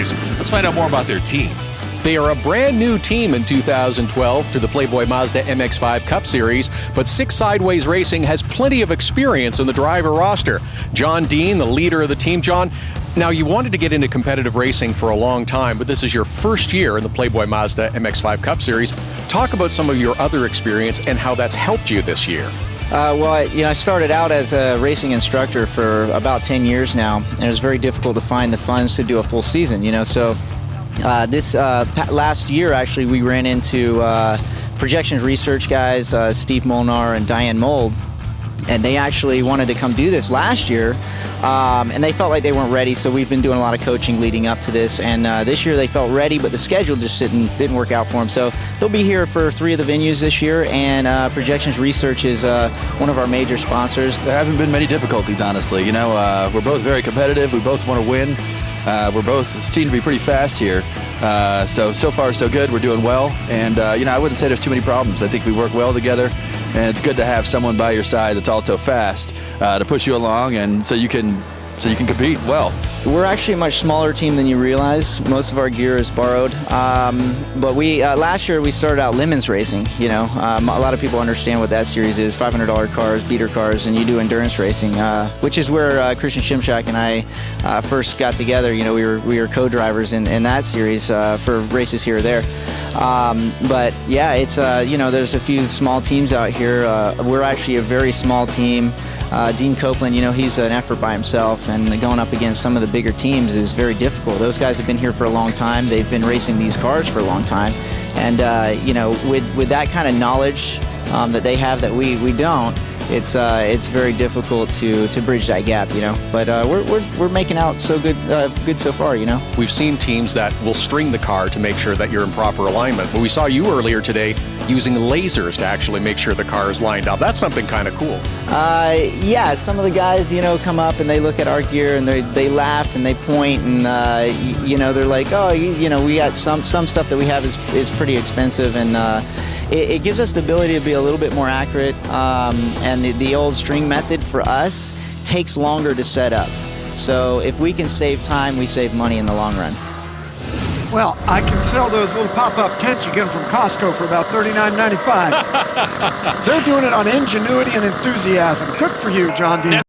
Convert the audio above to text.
Sideways. Let's find out more about their team. They are a brand new team in 2012 to the Playboy Mazda MX-5 Cup Series, but Six Sideways Racing has plenty of experience in the driver roster. John Dean, the leader of the team. John, now you wanted to get into competitive racing for a long time, but this is your first year in the Playboy Mazda MX-5 Cup Series. Talk about some of your other experience and how that's helped you this year. I started out as a racing instructor for about 10 years now, and it was very difficult to find the funds to do a full season, so this last year, actually, we ran into projections research guys, Steve Molnar and Diane Mold, and they actually wanted to come do this last year, and they felt like they weren't ready, so we've been doing a lot of coaching leading up to this, and this year they felt ready, but the schedule just didn't work out for them. So they'll be here for 3 of the venues this year, and Projections Research is one of our major sponsors. There haven't been many difficulties, honestly. We're both very competitive. We both want to win. We're both seem to be pretty fast here. So far so good. We're doing well, and I wouldn't say there's too many problems. I think we work well together, and it's good to have someone by your side that's also fast to push you along, and so you can compete well. We're actually a much smaller team than you realize. Most of our gear is borrowed, but we last year we started out Lemons Racing. A lot of people understand what that series is: $500 cars, beater cars, and you do endurance racing, which is where Christian Shimshak and I first got together. We were co-drivers in that series for races here or there. But yeah, it's there's a few small teams out here. We're actually a very small team. Dean Copeland, he's an effort by himself, and going up against some of the bigger teams is very difficult. Those guys have been here for a long time. They've been racing these cars for a long time, and with that kind of knowledge that they have that we don't, it's very difficult to bridge that gap, But we're making out so good so far, We've seen teams that will string the car to make sure that you're in proper alignment, but we saw you earlier today using lasers to actually make sure the car is lined up. That's something kind of cool. Yeah, some of the guys, come up and they look at our gear and they laugh and they point and, they're like, oh, we got some stuff that we have is pretty expensive, and it gives us the ability to be a little bit more accurate, and the old string method for us takes longer to set up. So if we can save time, we save money in the long run. Well, I can sell those little pop-up tents you get them from Costco for about $39.95. They're doing it on ingenuity and enthusiasm. Good for you, John Dean.